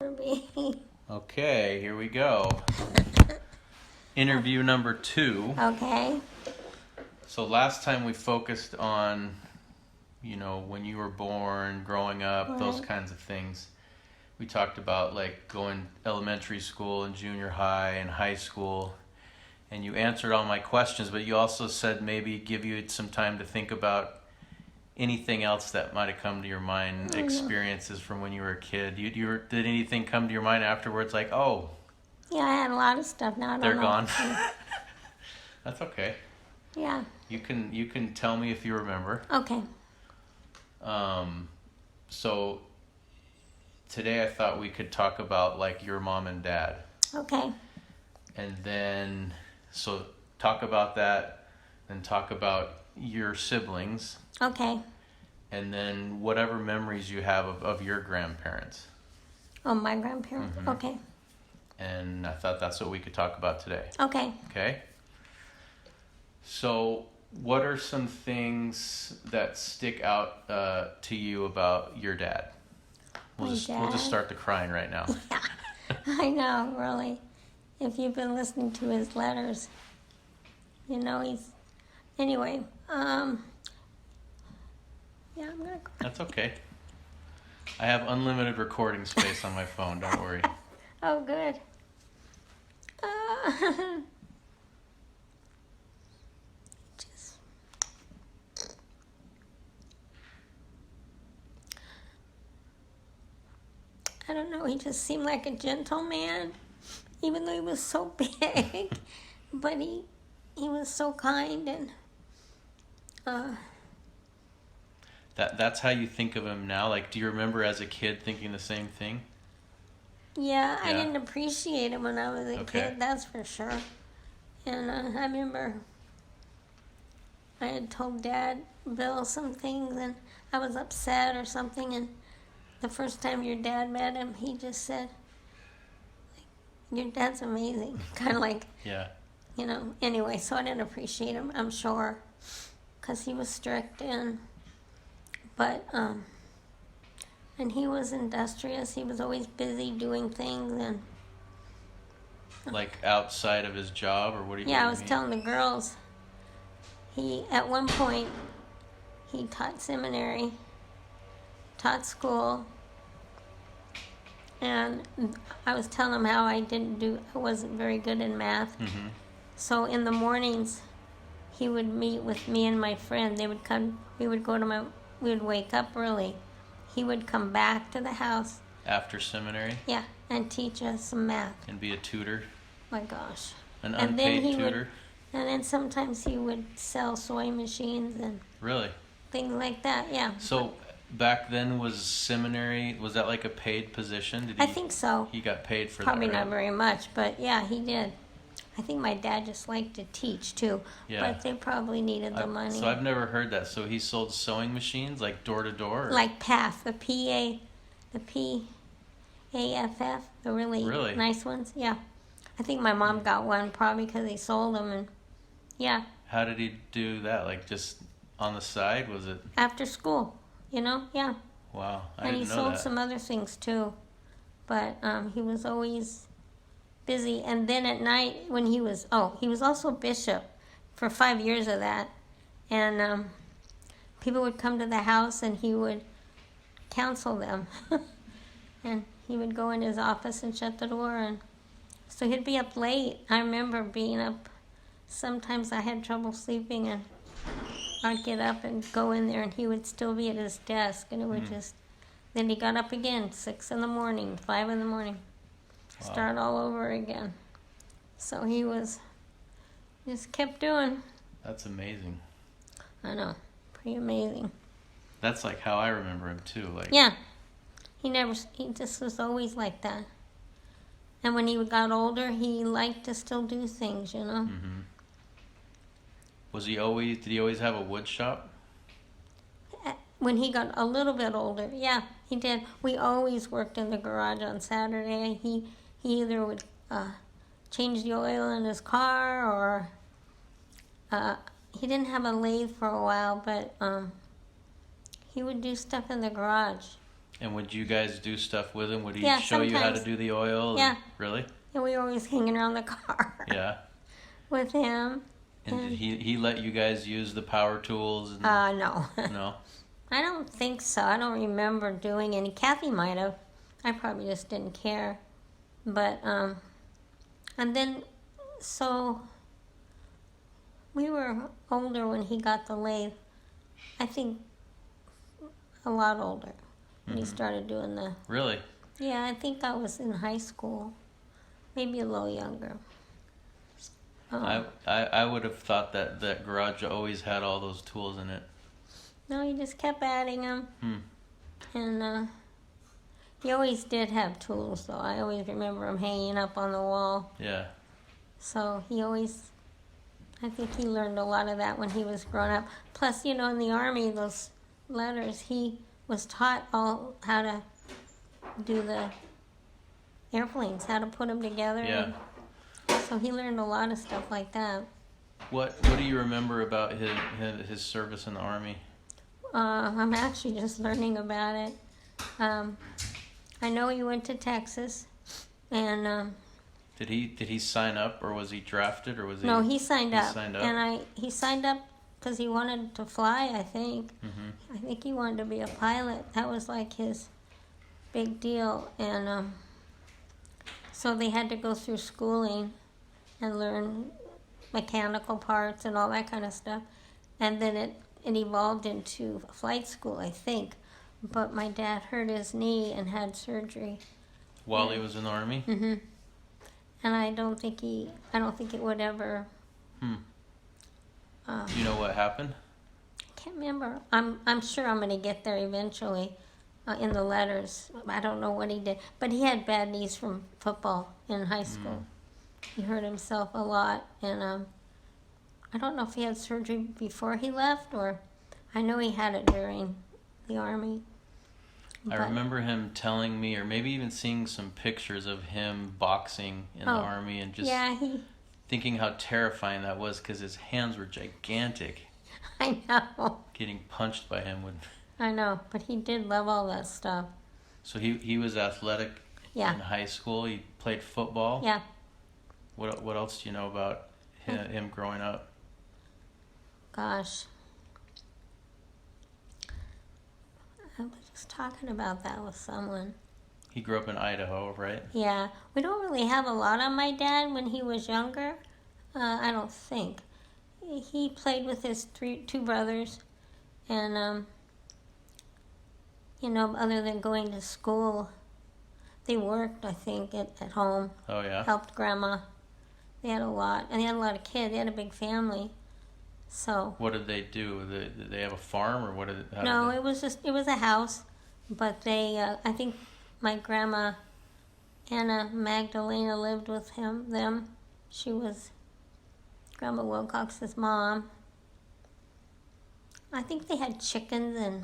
Okay, here we go. Interview number 2. Okay. So last time we focused on, when you were born, growing up, those Right. kinds of things. We talked about like going elementary school and junior high and high school. And you answered all my questions, but you also said maybe give you some time to think about anything else that might have come to your mind, experiences from when you were a kid. Did anything come to your mind afterwards like, oh, Yeah, I had a lot of stuff. Now I don't they're know. gone? That's okay. Yeah. You can tell me if you remember. Okay. So today I thought we could talk about like your mom and dad. Okay. And then so talk about that, then talk about your siblings, Okay. and then whatever memories you have of your grandparents. Oh, my grandparents. Mhm. Okay. And I thought that's what we could talk about today. Okay. Okay? So, what are some things that stick out to you about your dad? We'll just start the crying right now. Yeah. I know, really. If you've been listening to his letters, he's... Anyway, yeah, I'm going to cry. That's okay. I have unlimited recording space on my phone, don't worry. Oh, good. Just... I don't know, he just seemed like a gentleman, even though he was so big. But he was so kind, and That's how you think of him now? Like, do you remember as a kid thinking the same thing? yeah, I Yeah. didn't appreciate him when I was a Okay. kid, that's for sure. And I remember I had told Dad, Bill, some things, and I was upset or something, and the first time your dad met him, he just said, your dad's amazing. Kind of like, Yeah. Anyway, so I didn't appreciate him, I'm sure, because he was strict, but he was industrious. He was always busy doing things, and Like outside of his job, or what do you yeah, I mean? was telling the girls, at one point, he taught seminary, taught school, and I was telling him how I wasn't very good in math. Mm-hmm. So in the mornings, he would meet with me and my friend. They would come, we would wake up early. He would come back to the house, After seminary? yeah, and teach us some math. And be a tutor? My gosh. An And then unpaid tutor? And then sometimes he would sell sewing machines and Really? things like that, yeah. So back then was seminary, was that like a paid position? Did he, I think so. he got paid for Probably that, right? not very much, but yeah, he did. I think my dad just liked to teach too, Yeah. but they probably needed the money. So I've never heard that. So he sold sewing machines like door to door? Like PAF, the P-A-F-F, the really nice ones, yeah. I think my mom got one probably because he sold them, and yeah, How did he do that? Like just on the side? Was it? after school, yeah. Wow, I And he didn't know sold that. some other things too, but he was always busy. And then at night when he was also bishop for 5 years of that, and people would come to the house and he would counsel them. And he would go in his office and shut the door, and so he'd be up late. I remember being up, sometimes I had trouble sleeping, and I'd get up and go in there, and he would still be at his desk, and it would then he got up again, 6 in the morning, 5 in the morning, Wow. start all over again. So he just kept doing. That's amazing. I know, pretty amazing. That's like how I remember him too. Like Yeah, he just was always like that. And when he got older, he liked to still do things, Mm-hmm. Did he always have a wood shop? When he got a little bit older, yeah, he did. We always worked in the garage on Saturday. He either would change the oil in his car, or he didn't have a lathe for a while, but he would do stuff in the garage. And would you guys do stuff with him? Would he Yeah, show you how to sometimes. do the oil? Yeah. Really? And we were always hanging around the car Yeah. with him. And did he let you guys use the power tools? And, No. no? I don't think so. I don't remember doing any. Kathy might have. I probably just didn't care. But, and then, so, we were older when he got the lathe. I think a lot older when he started doing the... Really? Yeah, I think I was in high school. Maybe a little younger. I would have thought that garage always had all those tools in it. No, he just kept adding them. Hmm. And he always did have tools, though. I always remember him hanging up on the wall. Yeah. So he always, I think he learned a lot of that when he was growing up. Plus, in the Army, those letters, he was taught all how to do the airplanes, how to put them together. Yeah. So he learned a lot of stuff like that. What do you remember about his service in the Army? I'm actually just learning about it. I know he went to Texas, and Did he sign up, or was he drafted, or was he? no, he signed up. Signed up? And he signed up because he wanted to fly. I think. Mm-hmm. I think he wanted to be a pilot. That was like his big deal, and so they had to go through schooling and learn mechanical parts and all that kind of stuff, and then it evolved into flight school, I think. But my dad hurt his knee and had surgery. While he was in the Army? Mm-hmm. And I don't think it would ever. Do you know what happened? I can't remember. I'm sure I'm going to get there eventually, in the letters. I don't know what he did, but he had bad knees from football in high school. He hurt himself a lot, and I don't know if he had surgery before he left, or I know he had it during the Army. I remember him telling me, or maybe even seeing some pictures of him boxing in the Army, and just thinking how terrifying that was, because his hands were gigantic. I know. Getting punched by him would... I know, but he did love all that stuff. So he was athletic in high school. He played football. Yeah. What else do you know about him growing up? Gosh. I was just talking about that with someone. He grew up in Idaho, right? Yeah. We don't really have a lot on my dad when he was younger. I don't think. He played with his two brothers, and other than going to school, they worked, I think, at home. Oh, yeah? Helped Grandma. They had a lot. And they had a lot of kids. They had a big family. So. What did they do? Did they have a farm, or what did it... No, it was a house. But they, I think my grandma, Anna Magdalena, lived with them. She was Grandma Wilcox's mom. I think they had chickens and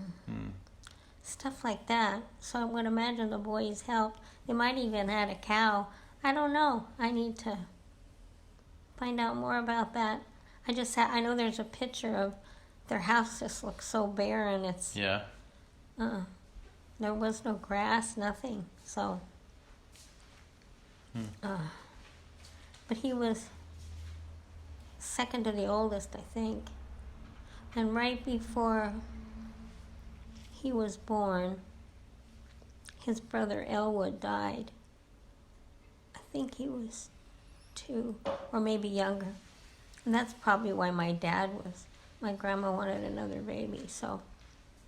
stuff like that. So I would imagine the boys helped. They might even had a cow. I don't know. I need to find out more about that. I know there's a picture of their house. Just looks so barren. It's there was no grass, nothing. So, but he was second to the oldest, I think. And right before he was born, his brother Elwood died. I think he was 2 or maybe younger. And that's probably why my grandma wanted another baby. So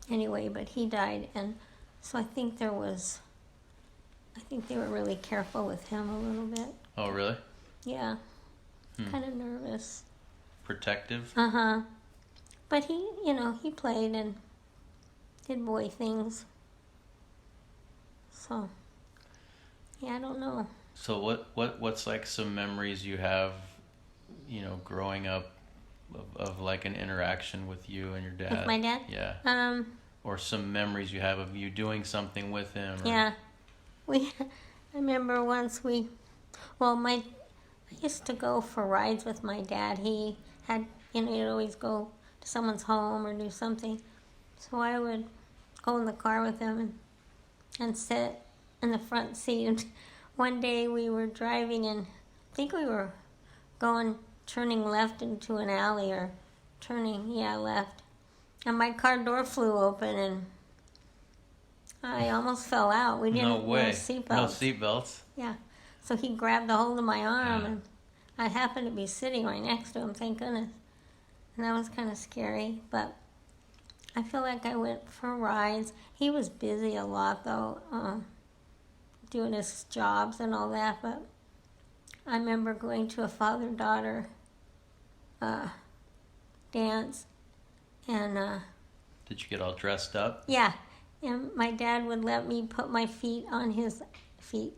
anyway, but he died. And so I think they were really careful with him a little bit. Oh, really? Yeah. Kind of nervous. Protective? Uh-huh. But he played and did boy things. So, yeah, I don't know. So what's like some memories you have, growing up of like an interaction with you and your dad? With my dad? Yeah. Or some memories you have of you doing something with him? Yeah. I remember once I used to go for rides with my dad. He had, he'd always go to someone's home or do something. So I would go in the car with him and and sit in the front seat. One day we were driving, and I think we were turning left into an alley, or left. And my car door flew open, and I almost fell out. We No didn't wear way. seatbelts. No seatbelts. Yeah. So he grabbed a hold of my arm, and I happened to be sitting right next to him, thank goodness. And that was kind of scary, but I feel like I went for rides. He was busy a lot, though, doing his jobs and all that, but I remember going to a father-daughter dance, and Did you get all dressed up? yeah, and my dad would let me put my feet on his feet,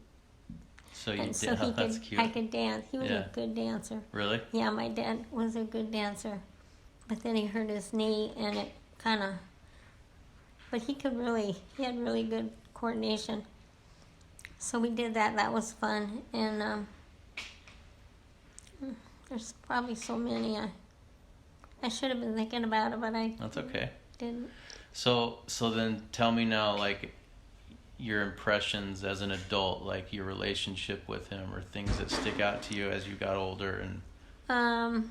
So you and did. so Oh, that's cute. I could dance. He was Yeah. a good dancer. Really? Yeah, my dad was a good dancer, but then he hurt his knee, and it kind of. But he had really good coordination. So we did that. That was fun, and there's probably so many. I should have been thinking about it, but I That's okay. didn't. So then tell me now, like, your impressions as an adult, like your relationship with him, or things that stick out to you as you got older. And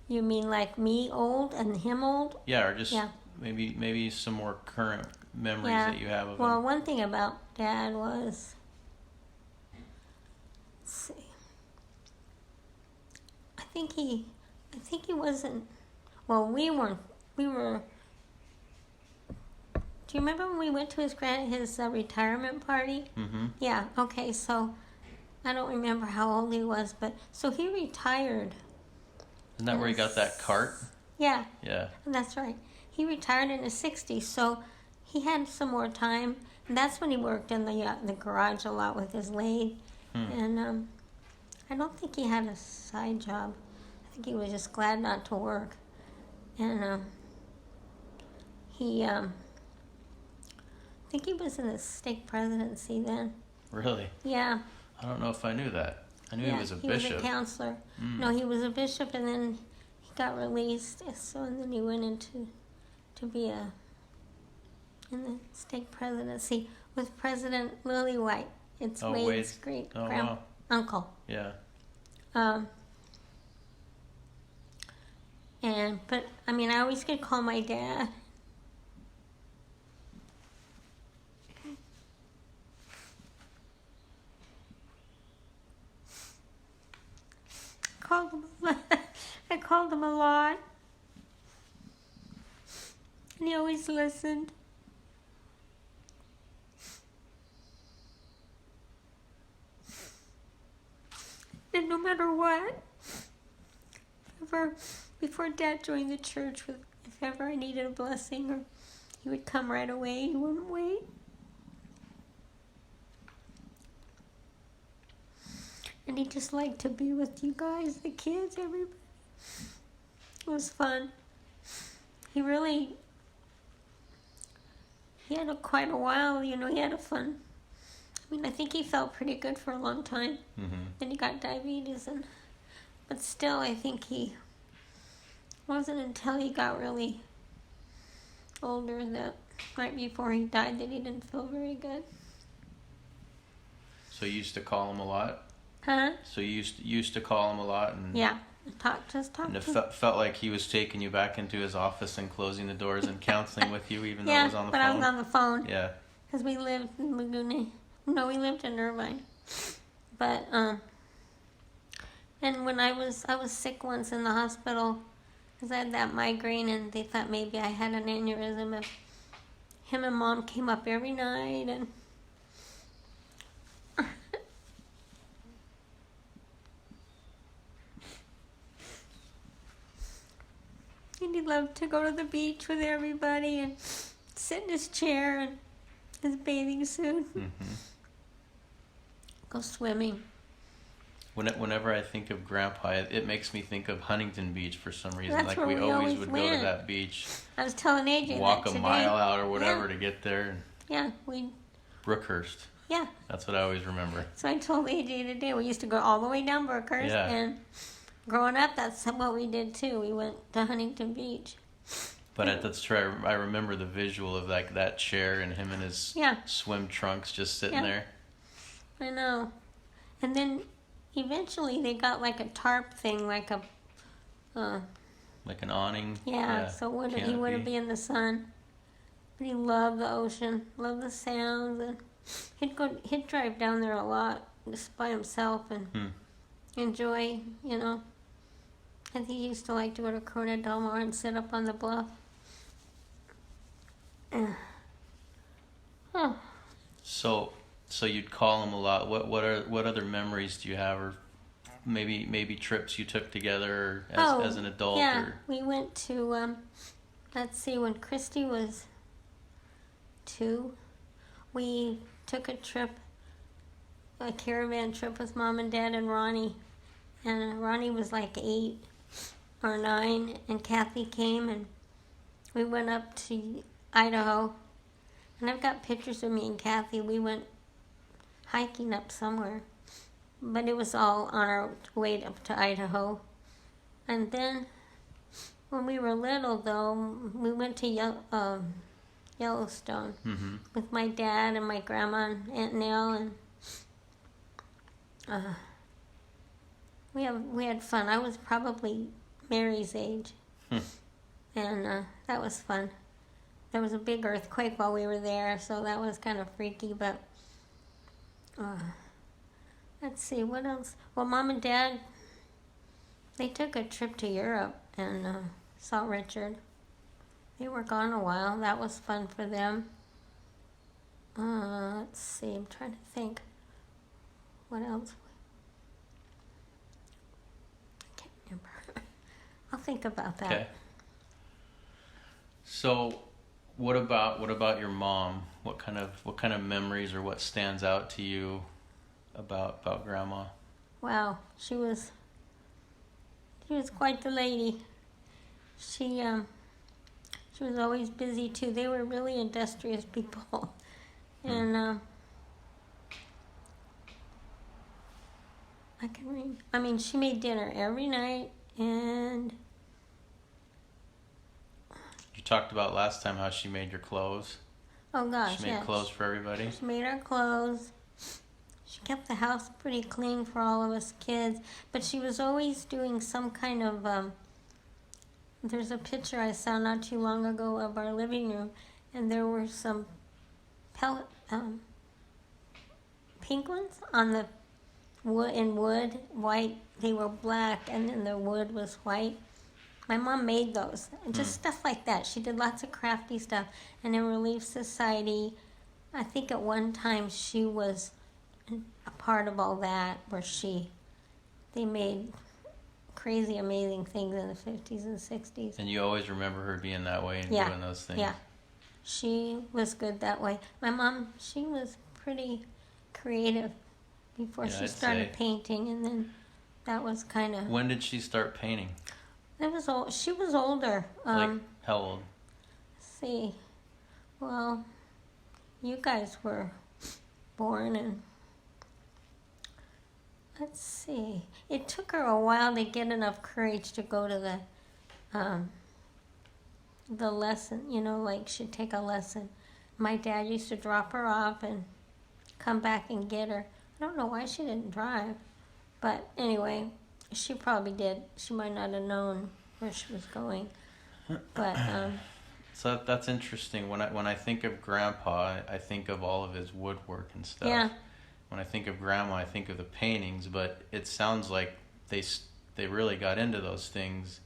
You mean like me old and him old? yeah, or just Yeah. maybe some more current memories Yeah. that you have of Well, him. one thing about Dad was, let's see, I think he wasn't. Well, we were. Do you remember when we went to his retirement party? Mm-hmm. Yeah. Okay. So I don't remember how old he was, but so he retired. Isn't that where you got that cart? Yeah. Yeah. That's right. He retired in his 60s, so he had some more time. And that's when he worked in the garage a lot with his lathe. And I don't think he had a side job. I think he was just glad not to work. And I think he was in the stake presidency then. Really? Yeah. I don't know if I knew that. I knew he was a He bishop. was a counselor. No, he was a bishop, and then he got released. So and then he went to be in the stake presidency with President Lily White. It's Wade's great uncle. Yeah. But I mean, I always could call my dad. I called him a lot, and he always listened. And no matter what, before Dad joined the church, if ever I needed a blessing, or he would come right away. He wouldn't wait. And he just liked to be with you guys, the kids, everybody. It was fun. He had quite a while, he had a fun. I mean, I think he felt pretty good for a long time. Mm-hmm. Then he got diabetes, but still, I think he wasn't until he got really older, that right before he died, that he didn't feel very good. So you used to call him a lot? Huh? So you used to call him a lot, and Yeah. Talk and it to him. felt like he was taking you back into his office and closing the doors and counseling with you, even though it Yeah, was on the but phone. I was on the phone. Yeah. Because we lived in Laguna. No, we lived in Irvine. But, and when I was sick once in the hospital, because I had that migraine, and they thought maybe I had an aneurysm. And him and Mom came up every night, and and he loved to go to the beach with everybody and sit in his chair and his bathing suit, Mm-hmm. go swimming. Whenever I think of Grandpa, it makes me think of Huntington Beach for some reason. That's Like where we we always always would go to went. that beach, I was telling AJ walk that a today. mile out or whatever to get there. Yeah, Brookhurst. yeah. That's what I always remember. So I told AJ today we used to go all the way down Brookhurst, Yeah. and growing up, that's what we did too. We went to Huntington Beach. But that's true. I remember the visual of like that chair and him in his Yeah. swim trunks just sitting Yeah. there. I know. And then eventually they got like a tarp thing, like a Like an awning. so he canopy. wouldn't be in the sun. But he loved the ocean, loved the sounds, and he'd drive down there a lot just by himself and enjoy, you know. I think he used to like to go to Corona Del Mar and sit up on the bluff. So you'd call him a lot. What other memories do you have, or maybe trips you took together as an adult? Yeah, or we went to let's see, when Christy was 2, we took a caravan trip with Mom and Dad and Ronnie. And Ronnie was like 8 or 9, and Kathy came, and we went up to Idaho. And I've got pictures of me and Kathy. We went hiking up somewhere, but it was all on our way up to Idaho. And then when we were little, though, we went to Yellowstone with my dad and my grandma and Aunt Nell, and we had fun. I was probably Mary's age, and that was fun. There was a big earthquake while we were there, so that was kind of freaky. But let's see, what else? Well, Mom and Dad, they took a trip to Europe and saw Richard. They were gone a while. That was fun for them. Let's see, I'm trying to think. What else? I can't remember. I'll think about that. Okay. So, what about your mom? What kind of memories or what stands out to you about Grandma? Wow, she was quite the lady. She was always busy too. They were really industrious people, and she made dinner every night, and You talked about last time how she made your clothes. oh gosh, She made clothes for everybody. She made our clothes. She kept the house pretty clean for all of us kids, but she was always doing some kind of there's a picture I saw not too long ago of our living room, and there were some pink ones on the wood, white. They were black, and then the wood was white. My mom made those, just stuff like that. She did lots of crafty stuff. And in Relief Society, I think at one time she was a part of all that, where they made crazy, amazing things in the 50s and 60s. And you always remember her being that way and doing those things. Yeah, she was good that way. My mom, she was pretty creative before she started painting, and then that was kind of... When did she start painting? She was older. Like, how old? Let's see. Well, you guys were born, and let's see. It took her a while to get enough courage to go to the lesson. You know, like she'd take a lesson. My dad used to drop her off and come back and get her. I don't know why she didn't drive, but anyway, she probably did. She might not have known where she was going, but so that's interesting. When I think of Grandpa, I think of all of his woodwork and stuff. Yeah. When I think of Grandma, I think of the paintings. But it sounds like they really got into those things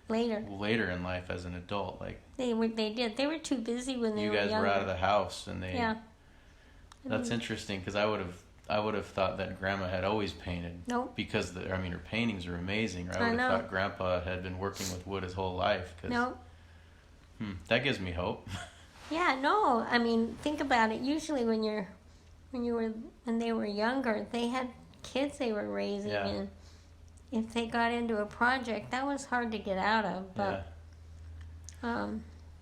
later in life as an adult. Like they did. They were too busy when they were younger. You guys were out of the house, and they. Yeah. That's interesting, because I would have thought that Grandma had always painted. Nope. Because her paintings are amazing. Or I would have thought Grandpa had been working with wood his whole life. Nope. That gives me hope. Yeah, no. Think about it. Usually when they were younger, they had kids they were raising, and if they got into a project, that was hard to get out of. But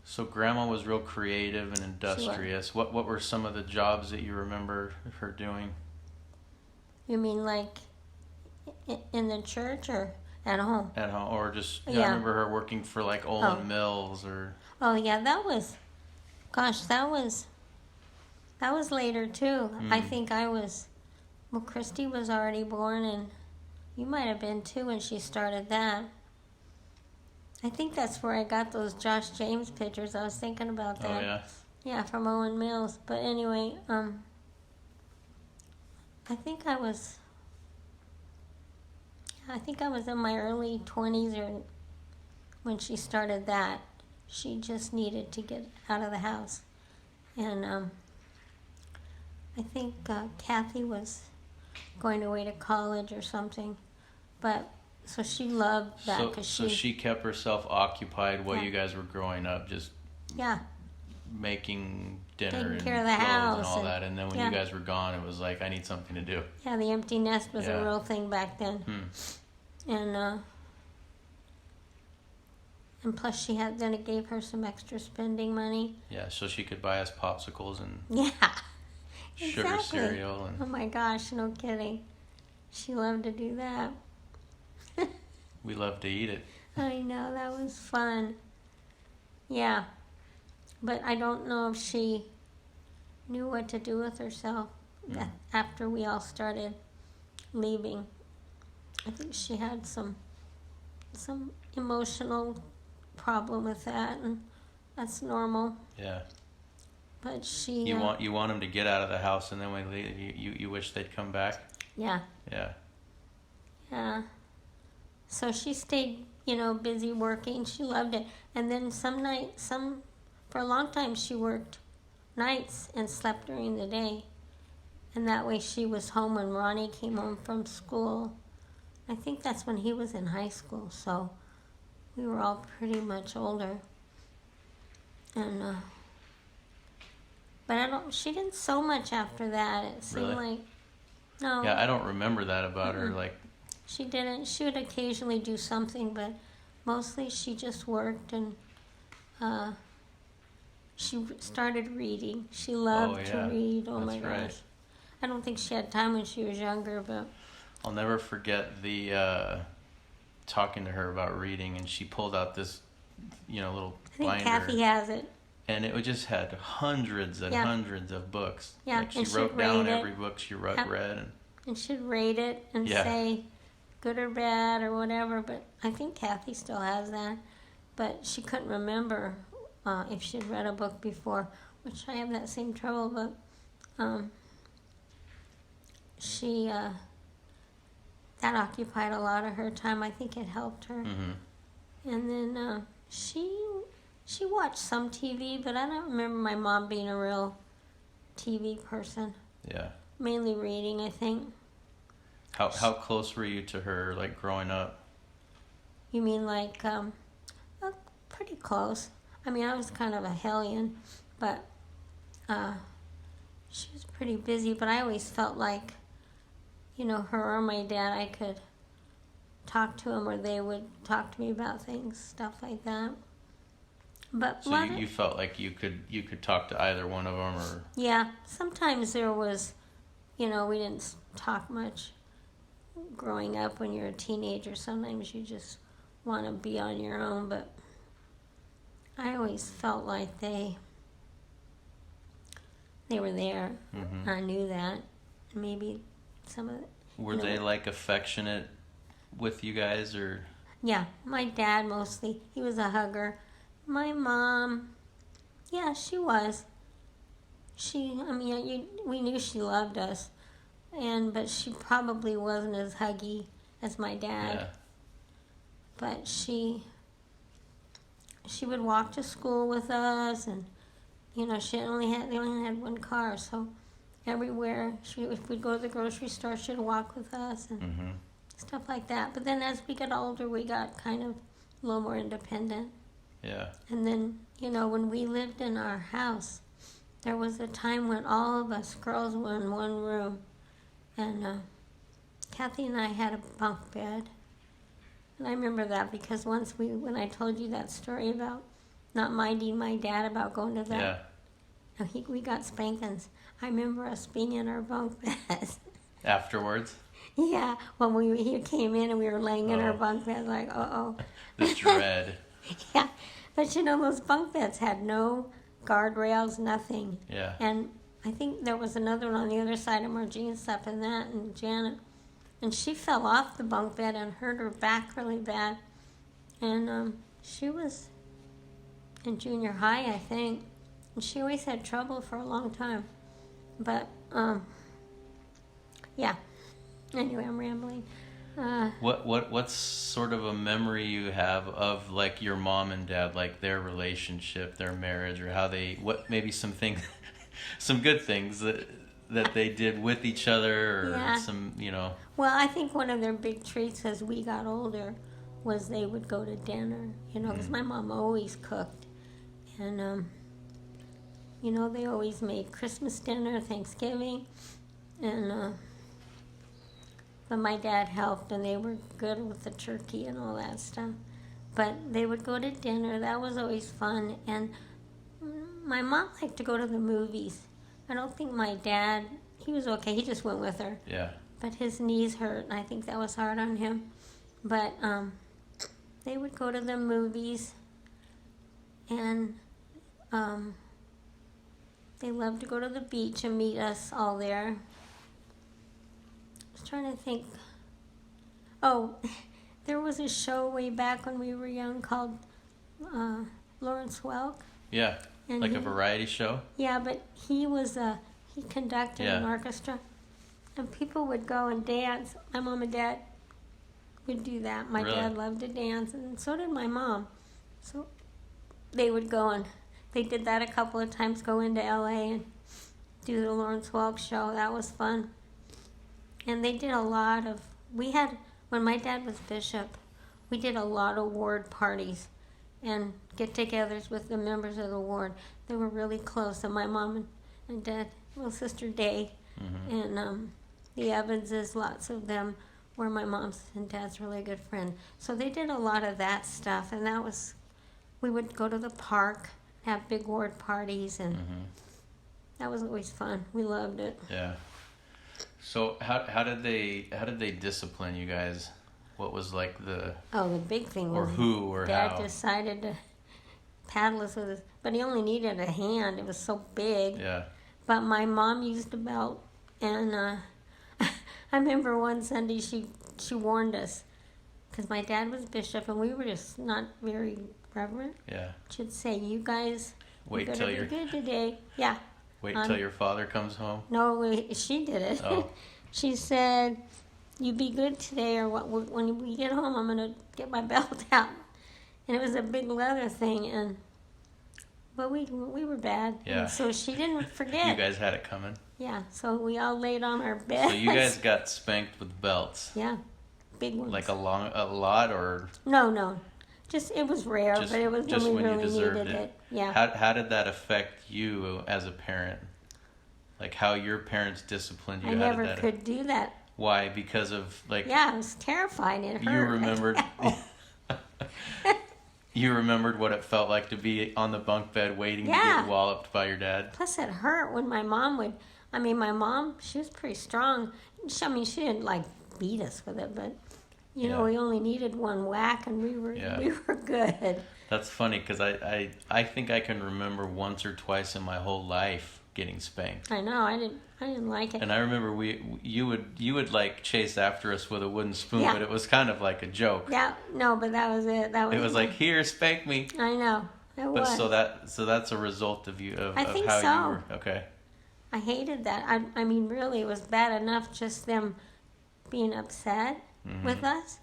so Grandma was real creative and industrious. What were some of the jobs that you remember her doing? You mean like in the church, or at home. At home, or just I Yeah. remember her working for like Olin Mills or Oh yeah, that was, gosh, that was later too. I think well, Christy was already born, and you might have been too when she started that. I think that's where I got those Josh James pictures. I was thinking about that. oh yeah. Yeah, from Owen Mills. But anyway, I think I was in my early 20s or when she started that. She just needed to get out of the house. And I think Kathy was going away to college or something. But so she loved that because So she kept herself occupied while Yeah. you guys were growing up, just yeah, making dinner taking and care of the clothes house and all and- that. And then when yeah. you guys were gone, it was like, I need something to do. yeah, the empty nest was Yeah. a real thing back then. And plus then it gave her some extra spending money. Yeah, so she could buy us popsicles and Yeah, sugar exactly. cereal Oh and my gosh, no kidding. She loved to do that. we loved to eat it. I know, that was fun. Yeah, but I don't know if she knew what to do with herself after we all started leaving. I think she had some emotional problem with that, and that's normal. Yeah. But she You want them to get out of the house, and then when they leave, you wish they'd come back. yeah. Yeah. So she stayed, busy working. She loved it. And then for a long time, she worked nights and slept during the day. And that way she was home when Ronnie came home from school. I think that's when he was in high school, so we were all pretty much older. And, but she didn't sew much after that. It seemed Really? like, no. Yeah, I don't remember that about her. Like, She didn't. She would occasionally do something, but mostly she just worked, and she started reading. She loved to read. Oh my That's right. gosh. I don't think she had time when she was younger, but I'll never forget the talking to her about reading, and she pulled out this, little I think binder, Kathy has it. and it just had hundreds and Yeah. hundreds of books. Yeah, Like she and she'd wrote down rate it. every book she Yep. read, And she'd rate it and Yeah. say good or bad or whatever, but I think Kathy still has that. But she couldn't remember if she'd read a book before, which I have that same trouble, but she, that occupied a lot of her time. I think it helped her. And then she watched some TV, but I don't remember my mom being a real TV person. Yeah. Mainly reading, I think. How close were you to her, like growing up? You mean like, pretty close. I mean, I was kind of a hellion, but she was pretty busy. But I always felt like, her or my dad, I could talk to them, or they would talk to me about things, stuff like that. But So you felt like you could talk to either one of them, or yeah, sometimes there was, we didn't talk much growing up. When you're a teenager, sometimes you just want to be on your own, but I always felt like they were there. I knew that. Maybe some of it. were they like affectionate with you guys, or? Yeah, my dad mostly. He was a hugger. My mom, yeah, she was. We knew she loved us, but she probably wasn't as huggy as my dad. Yeah. But she would walk to school with us, and they only had one car, so everywhere if we'd go to the grocery store, she'd walk with us and stuff like that. But then as we got older, we got kind of a little more independent. Yeah. And then when we lived in our house, there was a time when all of us girls were in one room, and Kathy and I had a bunk bed. And I remember that because once when I told you that story about not minding my dad about going to that, we got spankings. I remember us being in our bunk bed. Afterwards. Yeah, when he came in and we were laying in our Oh. bunk bed, like, uh-oh. The dread. Yeah, but those bunk beds had no guardrails, nothing. Yeah. And I think there was another one on the other side of Margene slept in that, and Janet. And she fell off the bunk bed and hurt her back really bad. And she was in junior high, I think. And she always had trouble for a long time. But, yeah. Anyway, I'm rambling. What's sort of a memory you have of like your mom and dad, like their relationship, their marriage, or how they, what maybe some things, some good things that they did with each other, or Yeah. some, you know. Well, I think one of their big treats as we got older was they would go to dinner, because my mom always cooked. And, they always made Christmas dinner, Thanksgiving, and, but my dad helped, and they were good with the turkey and all that stuff. But they would go to dinner. That was always fun. And my mom liked to go to the movies. I don't think my dad, he was okay. He just went with her. Yeah. But his knees hurt, and I think that was hard on him. But they would go to the movies, and they loved to go to the beach and meet us all there. I was trying to think. Oh, there was a show way back when we were young called Lawrence Welk. Yeah. And Like a variety show. Yeah, but he conducted an orchestra. And people would go and dance. My mom and dad would do that. My Really? dad loved to dance, and so did my mom. So they would go, and they did that a couple of times, go into L.A. and do the Lawrence Welk show. That was fun. And they did a lot of, when my dad was bishop, we did a lot of ward parties and get-togethers with the members of the ward. They were really close, and my mom and dad, little sister Day, and the Evanses, lots of them were my mom's and dad's really good friend. So they did a lot of that stuff, and we would go to the park, have big ward parties, and that was always fun. We loved it. Yeah. So how did they discipline you guys? What was like the big thing or was who or Dad how? decided to paddle us with his, but he only needed a hand. It was so big. Yeah. But my mom used a belt, and I remember one Sunday she warned us, because my dad was bishop and we were just not very reverent. Yeah. She'd say, "You guys, Wait better till be you're good today." Yeah. Wait till your father comes home. No, she did it. Oh. She said, "You be good today, or when we get home, I'm gonna get my belt out." And it was a big leather thing, but we were bad. Yeah. And so she didn't forget. You guys had it coming. Yeah. So we all laid on our beds. So you guys got spanked with belts. Yeah, big ones. Like a lot, or No. Just it was rare, Just- but it was just when we when you really deserved needed it. it. Yeah. how did that affect you as a parent? Like how your parents disciplined you? I How never did that? could do that. Why? Because of like Yeah, I was terrified. It hurt. you remembered. You remembered what it felt like to be on the bunk bed waiting to Yeah. get walloped by your dad. Plus, it hurt when my mom would. I mean, my mom, she was pretty strong. She didn't like beat us with it, but you know, we only needed one whack, and we were good. That's funny because I think I can remember once or twice in my whole life getting spanked. I know. I didn't like it. And I remember you would like chase after us with a wooden spoon, Yeah. but it was kind of like a joke. Yeah, no, but that was it. It was like, here, spank me. I know. It But was. so that's a result of you of I think how so. you were. Okay. I hated that. I mean, really, it was bad enough just them being upset with us,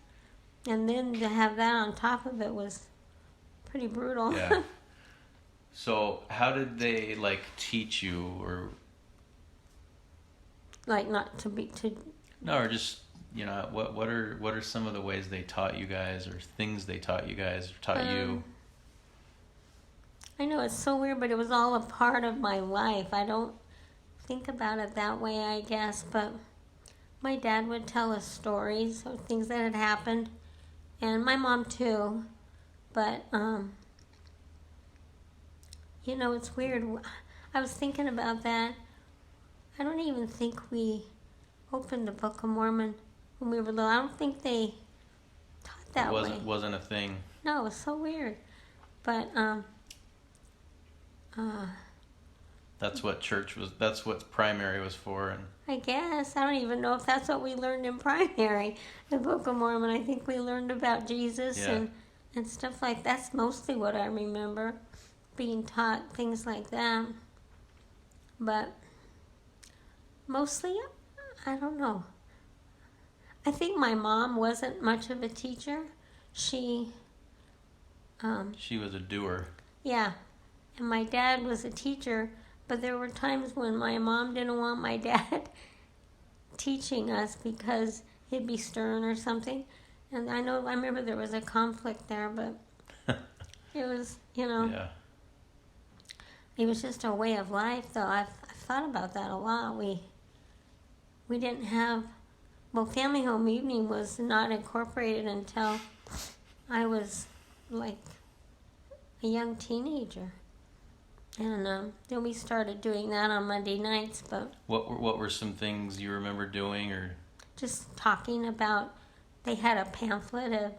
and then to have that on top of it was pretty brutal. Yeah. So how did they like teach you, or Like not to be no, or just what are some of the ways they taught you guys, or things they taught you guys, or taught you? I know it's so weird, but it was all a part of my life. I don't think about it that way, I guess, but my dad would tell us stories of things that had happened, and my mom too. But it's weird. I was thinking about that. I don't even think we opened the Book of Mormon when we were little. I don't think they taught that way. Wasn't a thing. No, it was so weird. But That's what church was. That's what primary was for. And I guess I don't even know if that's what we learned in primary. The Book of Mormon. I think we learned about Jesus Yeah. and stuff like that's mostly what I remember being taught, things like that. But mostly, I don't know. I think my mom wasn't much of a teacher. She she was a doer. yeah, and my dad was a teacher, but there were times when my mom didn't want my dad teaching us because he'd be stern or something. And I remember there was a conflict there, but it was, Yeah. it was just a way of life, though. I've thought about that a lot. We didn't have, Family Home Evening was not incorporated until I was like a young teenager. And then we started doing that on Monday nights, but What were some things you remember doing, or just talking about, they had a pamphlet of,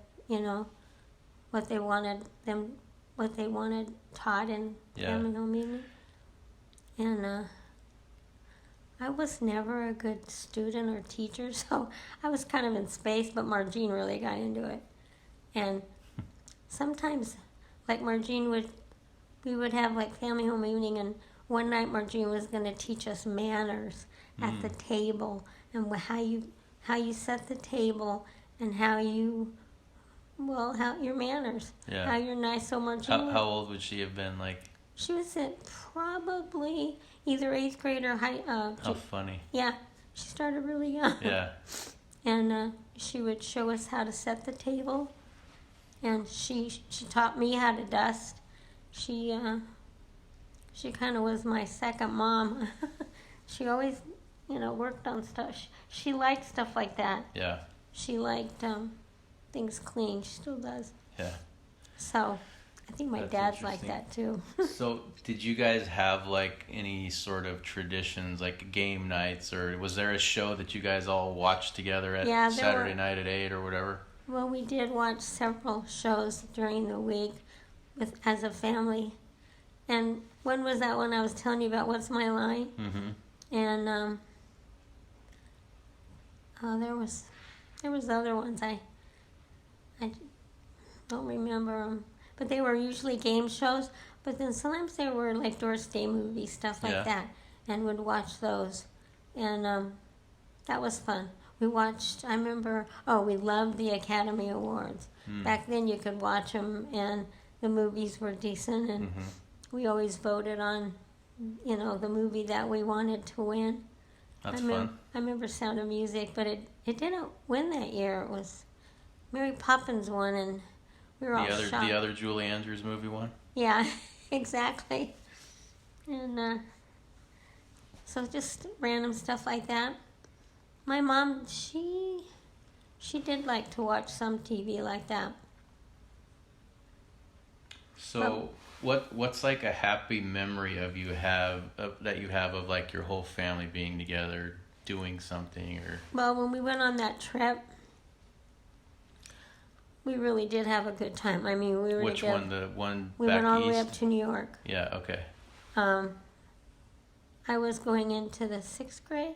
what they wanted taught in Family Home Evening. And I was never a good student or teacher, so I was kind of in space, but Margene really got into it. And sometimes, like we would have like Family Home Evening, and one night Margene was going to teach us manners at the table, and how you set the table, and how your manners, how you're nice. So Margene, how old would she have been? Like, she was at probably either 8th grade or high. how funny. Yeah, she started really young. Yeah. And she would show us how to set the table, and she taught me how to dust. She kind of was my second mom. She always, worked on stuff. She liked stuff like that. Yeah. She liked things clean. She still does. Yeah. So I think my That's dad's like interesting. that too. So, did you guys have like any sort of traditions, like game nights, or was there a show that you guys all watched together at Yeah, there Saturday were. night at 8 or whatever? Well, we did watch several shows during the week as a family. And when was that one I was telling you about? What's My Line? Mm-hmm. And there was other ones. I don't remember them, but they were usually game shows. But then sometimes they were like Doris Day movies, stuff like that, and would watch those, and that was fun. We watched. I remember. Oh, we loved the Academy Awards. Back then, you could watch them, and the movies were decent, and we always voted on, the movie that we wanted to win. That's fun. I remember Sound of Music, but it didn't win that year. It was Mary Poppins won, and we were all shocked. The other Julie Andrews movie one? Yeah, exactly. And so just random stuff like that. My mom, she did like to watch some TV like that. So, what's like a happy memory that you have of like your whole family being together, doing something, or? Well, when we went on that trip, we really did have a good time. I mean, we were Which together. one? The one We back went all east? the way up to New York. Yeah. Okay. I was going into the 6th grade,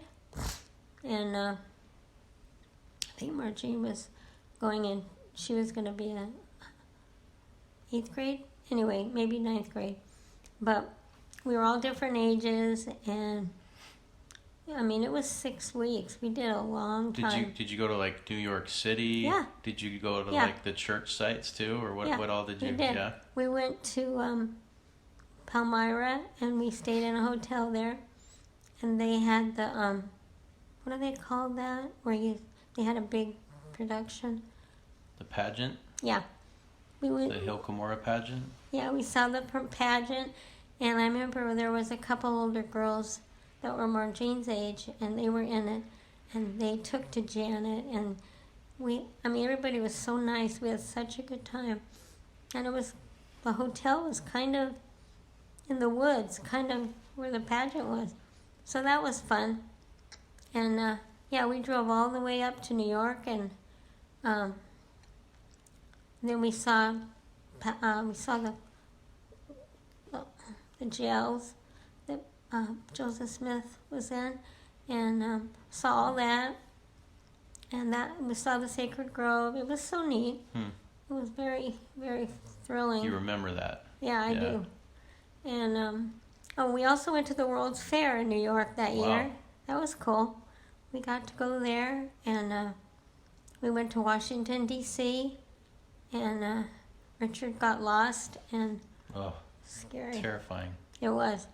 and I think Margene was going in. She was going to be in 8th grade. Anyway, maybe 9th grade. But we were all different ages, and I mean, it was 6 weeks. We did a long time. Did you go to like New York City? Yeah. Did you go to Yeah. like the church sites too, or what? Yeah, What all did you? we did. Yeah. We went to Palmyra, and we stayed in a hotel there, and they had the what do they call that? They had a big production. The pageant. Yeah, we went. The Hill Cumorah pageant. Yeah, we saw the pageant, and I remember there was a couple older girls that were Margene's age, and they were in it, and they took to Janet, and everybody was so nice. We had such a good time, and the hotel was kind of in the woods, kind of where the pageant was, so that was fun. And Yeah, we drove all the way up to New York, and then we saw the jails that Joseph Smith was in, and saw all that, and that we saw the Sacred Grove. It was so neat. It was very, very thrilling. You remember that? Yeah, I do. And we also went to the World's Fair in New York that year. That was cool. We got to go there, and we went to Washington, D.C., and Richard got lost, and scary. Terrifying. It was,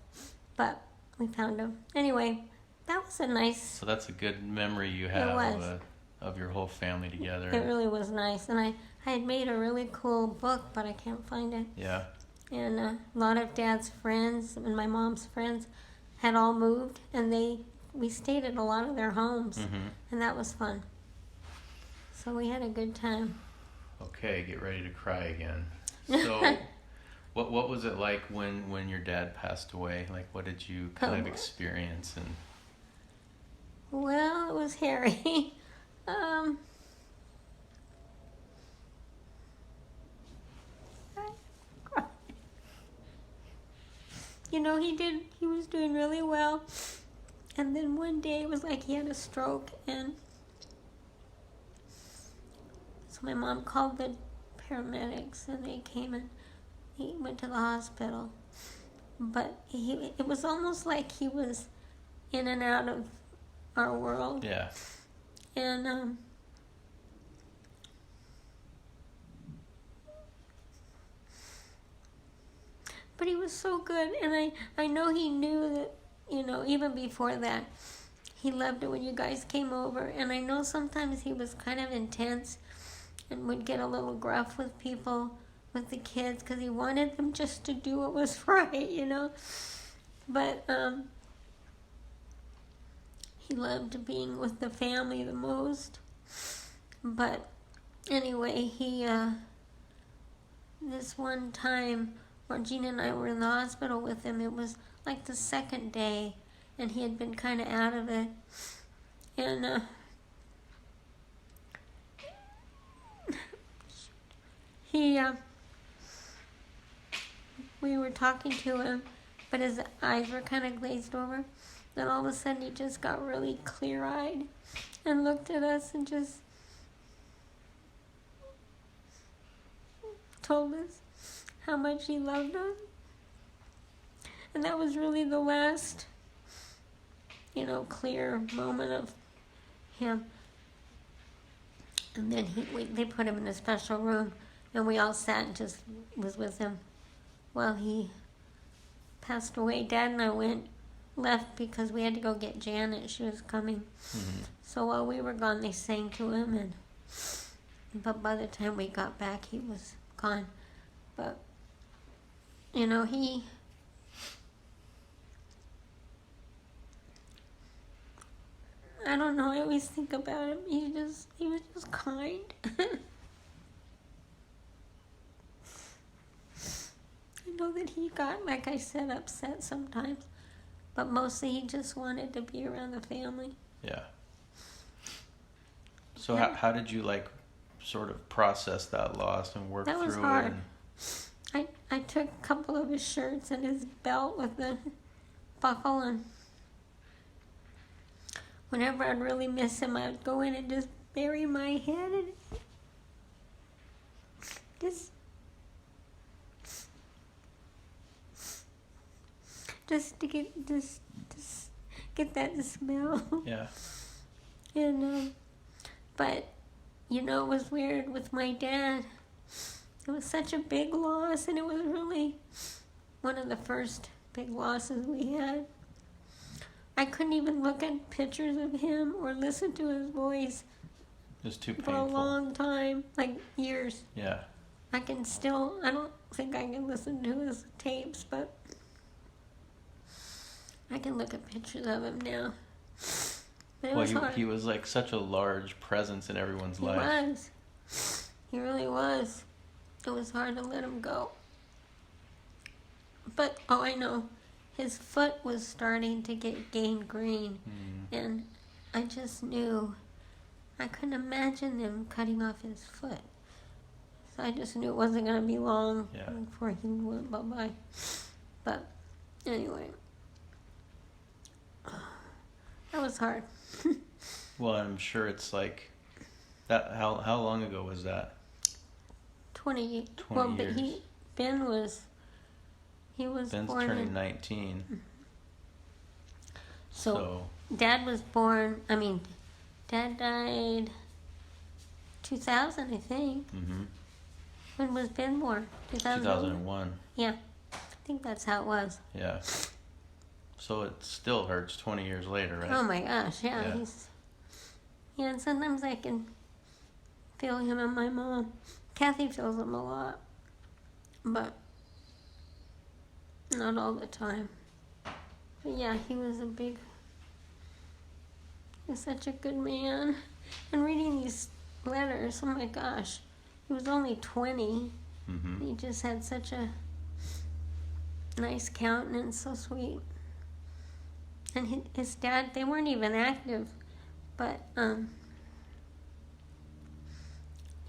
but we found him. Anyway, that was a nice... So that's a good memory you have of your whole family together. It really was nice, and I had made a really cool book, but I can't find it. Yeah. And a lot of Dad's friends and my mom's friends had all moved, and we stayed at a lot of their homes, and that was fun. So we had a good time. Okay, get ready to cry again. So, what was it like when your dad passed away? Like, what did you kind of experience? And well, it was hairy. You know, he was doing really well. And then one day it was like he had a stroke, and so my mom called the paramedics, and they came, and he went to the hospital. But it was almost like he was in and out of our world. Yeah. And but he was so good, and I know he knew that, you know, even before that, he loved it when you guys came over. And I know sometimes he was kind of intense and would get a little gruff with people, with the kids, because he wanted them just to do what was right, you know. But he loved being with the family the most. But anyway, this one time where Gina and I were in the hospital with him, it was like the second day, and he had been kind of out of it. And we were talking to him, but his eyes were kind of glazed over. Then all of a sudden he just got really clear-eyed and looked at us and just told us how much he loved us. And that was really the last, you know, clear moment of him. And then they put him in a special room, and we all sat and just was with him while he passed away. Dad and I left because we had to go get Janet. She was coming. So while we were gone, they sang to him, but by the time we got back, he was gone. But, you know, I don't know, I always think about him. He was just kind. I know that he got, like I said, upset sometimes, but mostly he just wanted to be around the family. Yeah. So how did you, like, sort of process that loss and work through it? That was hard. I took a couple of his shirts and his belt with the buckle, and whenever I'd really miss him, I'd go in and just bury my head and just to get that smell. Yeah. And but you know, it was weird with my dad. It was such a big loss, and it was really one of the first big losses we had. I couldn't even look at pictures of him or listen to his voice. It was too for painful. a long time, like years. Yeah. I don't think I can listen to his tapes, but I can look at pictures of him now. But it was hard. He was like such a large presence in everyone's life. He was. He really was. It was hard to let him go. But, I know. His foot was starting to get gangrene. And I just knew I couldn't imagine them cutting off his foot. So I just knew it wasn't going to be long before he went bye-bye. But anyway, that was hard. Well, I'm sure it's like that. How long ago was that? 20 years. But Ben was Ben's born turning 19. So Dad was born. Dad died 2000, I think. Mm-hmm. When was Ben born? 2001. Yeah, I think that's how it was. Yeah. So it still hurts 20 years later, right? Oh my gosh, yeah. And sometimes I can feel him and my mom. Kathy feels him a lot, but not all the time. But yeah, he was such a good man. And reading these letters, oh my gosh, he was only 20. Mm-hmm. He just had such a nice countenance, so sweet. And his dad, they weren't even active, but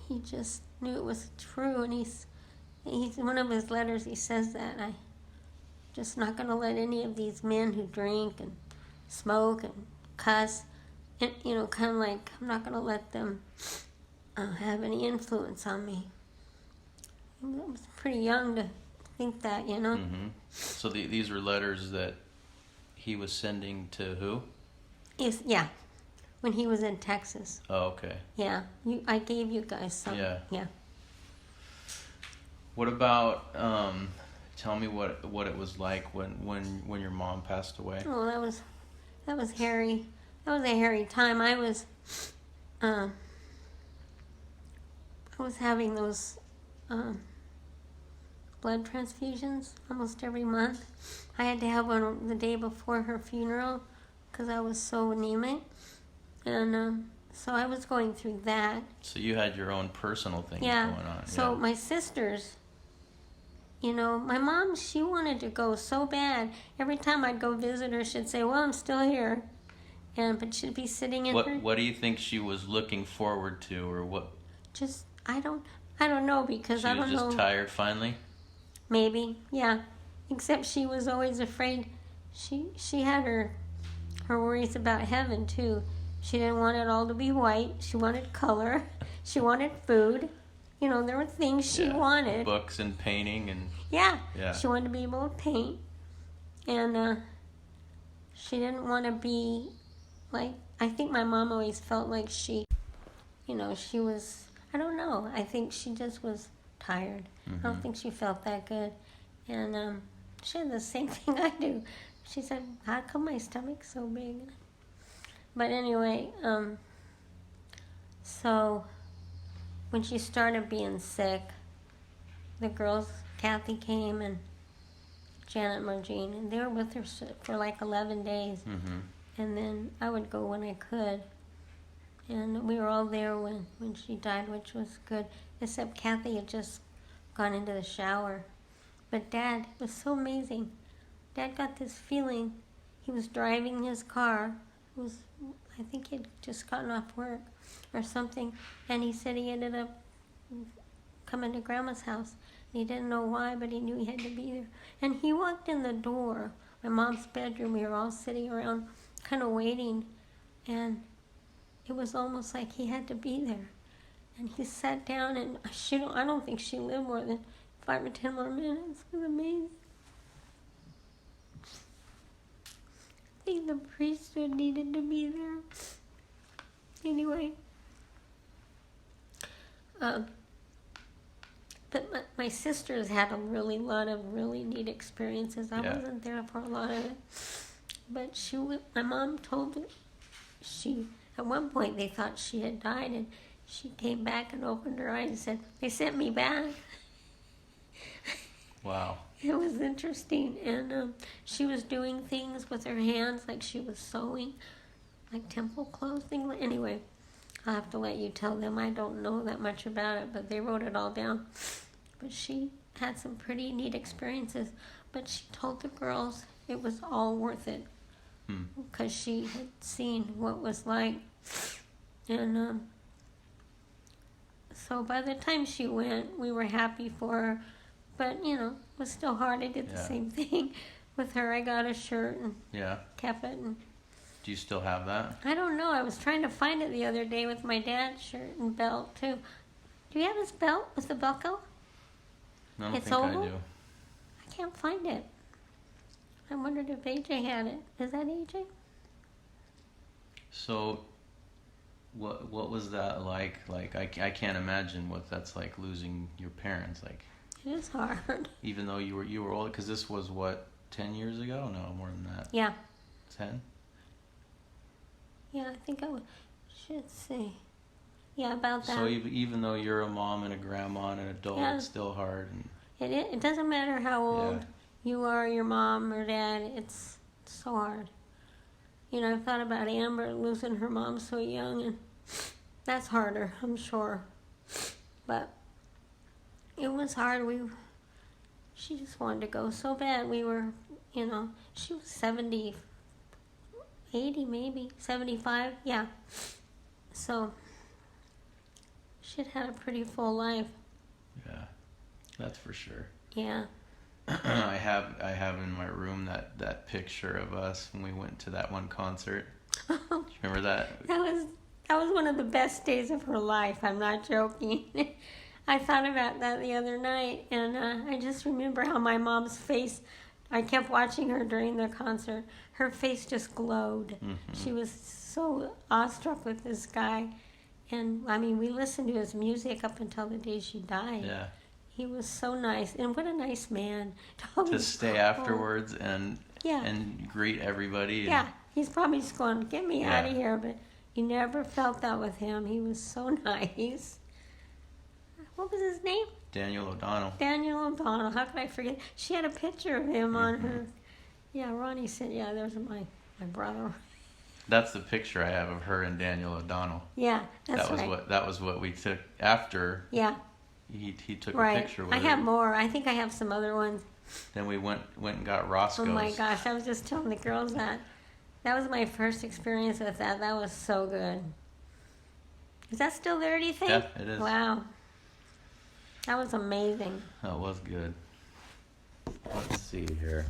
he just knew it was true. And he's one of his letters, he says that I'm just not going to let any of these men who drink and smoke and cuss, and, kind of like, I'm not going to let them have any influence on me. I was pretty young to think that, Mm-hmm. So these were letters that he was sending to who? Yeah, when he was in Texas. Oh, okay. Yeah, I gave you guys some. Yeah. What about? Tell me what it was like when your mom passed away. Oh, that was hairy. That was a hairy time. I was having those blood transfusions almost every month. I had to have one the day before her funeral because I was so anemic, and so I was going through that. So you had your own personal things going on. So my sisters, my mom, she wanted to go so bad. Every time I'd go visit her, she'd say, "Well, I'm still here," but she'd be sitting in her. What do you think she was looking forward to, or what? Just I don't know, because I don't know. She was just tired finally. Maybe, yeah. Except she was always afraid. She had her worries about heaven too. She didn't want it all to be white. She wanted color. She wanted food. There were things she wanted. Books and painting and. Yeah. She wanted to be able to paint, and she didn't want to be like. I think my mom always felt like she was. I don't know. I think she just was tired. Mm-hmm. I don't think she felt that good. And she had the same thing I do. She said, "How come my stomach's so big?" But anyway, so when she started being sick, the girls, Kathy came and Janet Margene, and they were with her for like 11 days. Mm-hmm. And then I would go when I could. And we were all there when she died, which was good, except Kathy had just gone into the shower. But Dad was so amazing. Dad got this feeling. He was driving his car. I think he had just gotten off work or something. And he said he ended up coming to Grandma's house. He didn't know why, but he knew he had to be there. And he walked in the door, my mom's bedroom. We were all sitting around kind of waiting. And it was almost like he had to be there. And he sat down, and I don't think she lived more than 5 or 10 more minutes. It was amazing. I think the priesthood needed to be there. Anyway. But my sisters had a lot of really neat experiences. I wasn't there for a lot of it. But my mom told me, at one point they thought she had died, and she came back and opened her eyes and said, "They sent me back." Wow. It was interesting. And she was doing things with her hands, like she was sewing, like temple clothes, things. Anyway, I'll have to let you tell them. I don't know that much about it, but they wrote it all down. But she had some pretty neat experiences. But she told the girls it was all worth it. because she had seen what it was like. And so by the time she went, we were happy for her. But, you know, it was still hard. I did the same thing with her. I got a shirt and kept it. And Do you still have that? I don't know. I was trying to find it the other day with my dad's shirt and belt, too. Do you have his belt with the buckle? I don't It's think oval? I do. I can't find it. I wondered if AJ had it. Is that AJ? So, what was that like? Like, I can't imagine what that's like, losing your parents. Like, It is hard. even though you were old, because this was what, 10 years ago? No, more than that. Yeah. 10? Yeah, I think should say. Yeah, about that. So even though you're a mom and a grandma and an adult, it's still hard. And It doesn't matter how old you are, your mom or dad, it's so hard. You know, I've thought about Amber losing her mom so young, and that's harder, I'm sure. But it was hard. She just wanted to go so bad. We were, you know, she was 70, 80 maybe, 75, yeah. So she'd had a pretty full life. yeah, that's for sure. Yeah. I have in my room that picture of us when we went to that one concert. Do you remember that? That was one of the best days of her life. I'm not joking. I thought about that the other night, and I just remember how my mom's face. I kept watching her during the concert. Her face just glowed. Mm-hmm. She was so awestruck with this guy, and I mean, we listened to his music up until the day she died. Yeah. He was so nice, and what a nice man. To stay afterwards and greet everybody. Yeah, he's probably just going, get me out of here, but you never felt that with him. He was so nice. What was his name? Daniel O'Donnell. Daniel O'Donnell. How could I forget? She had a picture of him on her. Yeah, Ronnie said, there's my brother. That's the picture I have of her and Daniel O'Donnell. Yeah, that was right. That was what we took after. Yeah. He took a picture with I have more. I think I have some other ones. Then we went and got Roscoe's. Oh my gosh, I was just telling the girls that. That was my first experience with that. That was so good. Is that still there, do you think? Yeah, it is. Wow. That was amazing. That was good. Let's see here.